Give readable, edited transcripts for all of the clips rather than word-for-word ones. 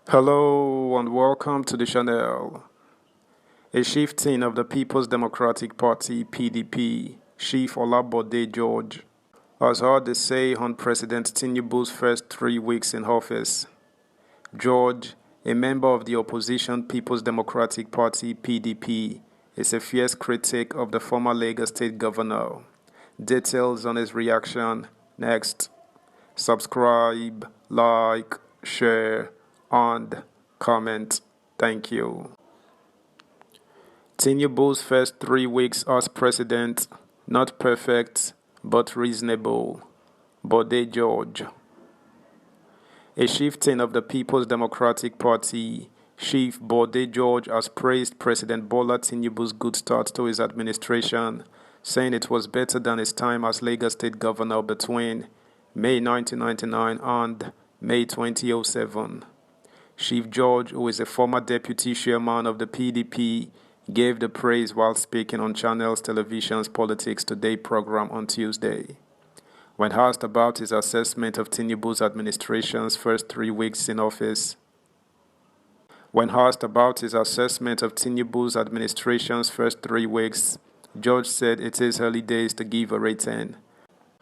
Hello and welcome to the channel. A chieftain of the People's Democratic Party (PDP), Chief Bode George, has had the say on President Tinubu's first 3 weeks in office. George, a member of the opposition People's Democratic Party (PDP), is a fierce critic of the former Lagos State Governor. Details on his reaction next. Subscribe, like, share, and comment. Thank you. Tinubu's first 3 weeks as president, not perfect, but reasonable. Bode George. A chieftain of the People's Democratic Party, Chief Bode George, has praised President Bola Tinubu's good start to his administration, saying it was better than his time as Lagos State Governor between May 1999 and May 2007. Chief George, who is a former deputy chairman of the PDP, gave the praise while speaking on Channels Television's Politics Today program on Tuesday. When asked about his assessment of Tinubu's administration's first 3 weeks in office, George said it is early days to give a rating.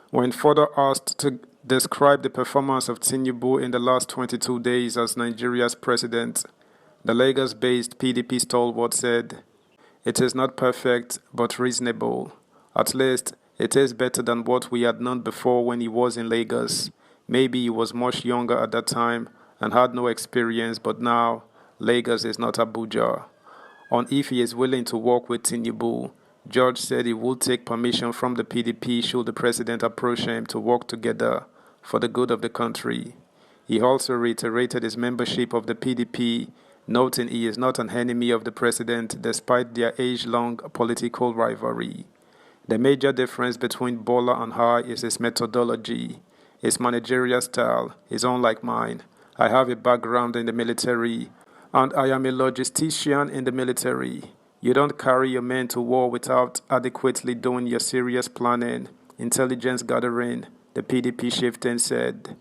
When further asked to describe the performance of Tinubu in the last 22 days as Nigeria's president, the Lagos-based PDP stalwart said, "It is not perfect, but reasonable. At least, it is better than what we had known before when he was in Lagos. Maybe he was much younger at that time and had no experience, but now, Lagos is not Abuja." On if he is willing to work with Tinubu, George said he would take permission from the PDP should the president approach him to work together for the good of the country. He also reiterated his membership of the PDP, noting he is not an enemy of the president despite their age-long political rivalry. The major difference between Bola and I is his methodology. His managerial style is unlike mine. I have a background in the military, and I am a logistician in the military. You don't carry your men to war without adequately doing your serious planning, intelligence gathering, the PDP chieftain said.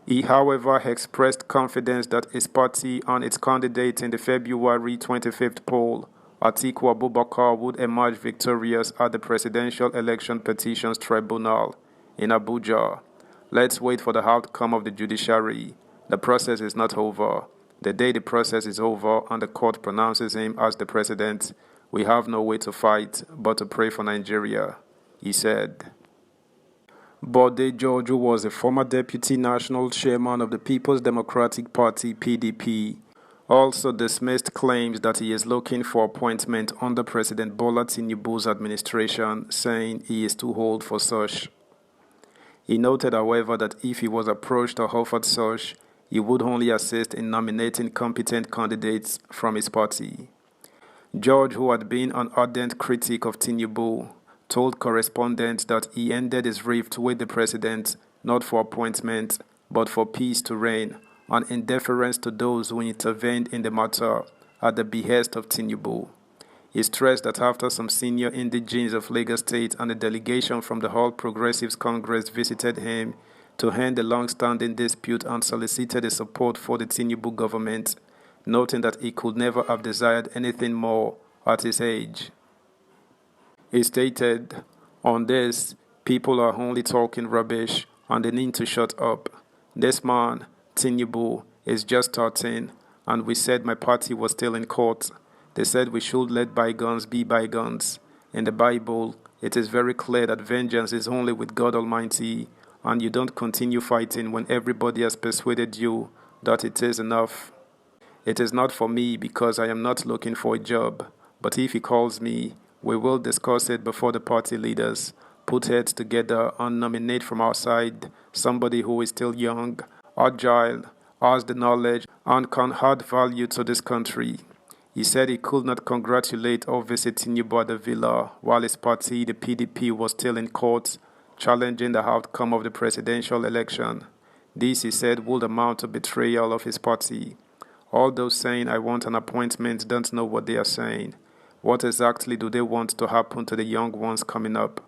He, however, expressed confidence that his party and its candidate in the February 25th poll, Atiku Abubakar, would emerge victorious at the Presidential Election Petitions Tribunal in Abuja. Let's wait for the outcome of the judiciary. The process is not over. The day the process is over and the court pronounces him as the president, we have no way to fight but to pray for Nigeria, he said. Bode George, who was a former deputy national chairman of the People's Democratic Party (PDP), also dismissed claims that he is looking for appointment under President Bola Tinubu's administration, saying he is too old for such. He noted, however, that if he was approached or offered such, he would only assist in nominating competent candidates from his party. George, who had been an ardent critic of Tinubu, told correspondents that he ended his rift with the president not for appointment, but for peace to reign, and in deference to those who intervened in the matter at the behest of Tinubu. He stressed that after some senior indigenes of Lagos State and a delegation from the All Progressives Congress visited him to end the long-standing dispute and solicited his support for the Tinubu government, noting that he could never have desired anything more at his age. He stated, "On this, people are only talking rubbish and they need to shut up. This man, Tinubu, is just starting, and we said my party was still in court. They said we should let bygones be bygones. In the Bible, it is very clear that vengeance is only with God Almighty, and you don't continue fighting when everybody has persuaded you that it is enough. It is not for me because I am not looking for a job, but if he calls me, we will discuss it before the party leaders, put heads together and nominate from our side somebody who is still young, agile, has the knowledge, and can add value to this country." He said he could not congratulate or visit Tinubu at the villa while his party, the PDP, was still in court, challenging the outcome of the presidential election. This, he said, would amount to betrayal of his party. All those saying I want an appointment don't know what they are saying. What exactly do they want to happen to the young ones coming up?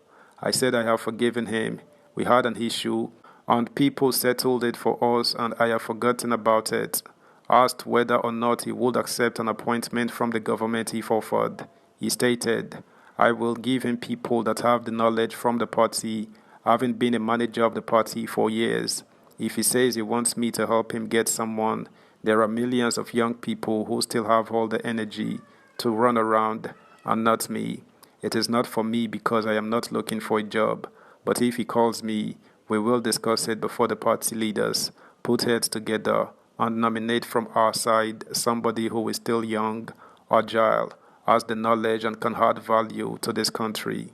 I said I have forgiven him. We had an issue, and people settled it for us, and I have forgotten about it. Asked whether or not he would accept an appointment from the government if offered, he stated, "I will give him people that have the knowledge from the party, having been a manager of the party for years. If he says he wants me to help him get someone, there are millions of young people who still have all the energy to run around, and not me. It is not for me because I am not looking for a job, but if he calls me, we will discuss it before the party leaders, put heads together, and nominate from our side somebody who is still young, agile, has the knowledge and can add value to this country."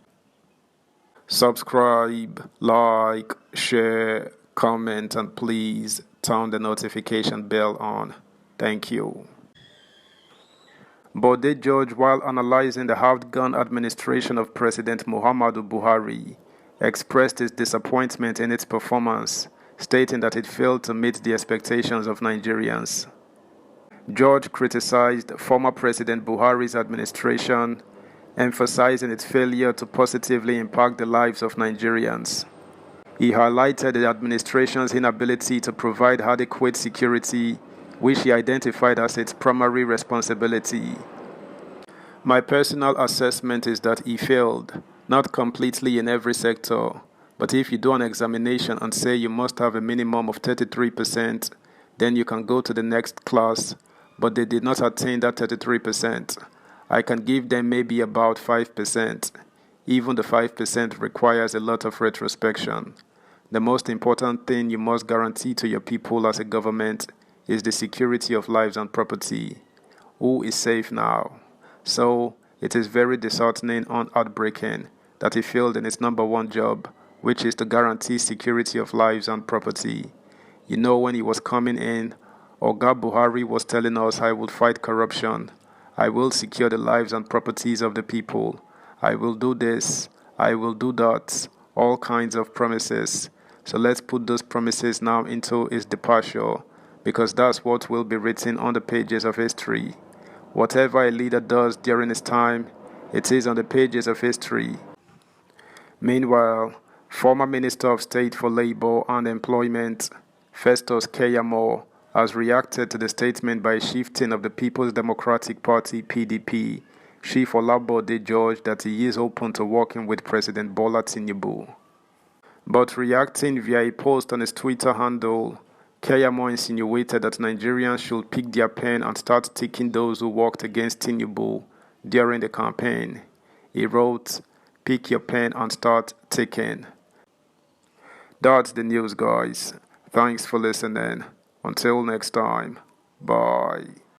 Subscribe, like, share, comment, and please turn the notification bell on. Thank you. Bode George, while analyzing the half-gun administration of President Muhammadu Buhari, expressed his disappointment in its performance, stating that it failed to meet the expectations of Nigerians. George criticized former President Buhari's administration, emphasizing its failure to positively impact the lives of Nigerians. He highlighted the administration's inability to provide adequate security, which he identified as its primary responsibility. "My personal assessment is that he failed, not completely in every sector, but if you do an examination and say you must have a minimum of 33%, then you can go to the next class, but they did not attain that 33%. I can give them maybe about 5%. Even the 5% requires a lot of retrospection. The most important thing you must guarantee to your people as a government is the security of lives and property. Who is safe now? So, it is very disheartening and heartbreaking that he failed in his number one job, which is to guarantee security of lives and property. You know, when he was coming in, Oga Buhari was telling us, I will fight corruption. I will secure the lives and properties of the people. I will do this. I will do that. All kinds of promises. So let's put those promises now into his departure, because that's what will be written on the pages of history. Whatever a leader does during his time, it is on the pages of history." Meanwhile, former Minister of State for Labor and Employment, Festus Keyamo, has reacted to the statement by chieftain of the People's Democratic Party (PDP), Chief Bode George, that he is open to working with President Bola Tinubu. But reacting via a post on his Twitter handle, Keyamo insinuated that Nigerians should pick their pen and start taking those who worked against Tinubu during the campaign. He wrote, "Pick your pen and start ticking." That's the news, guys. Thanks for listening. Until next time, bye.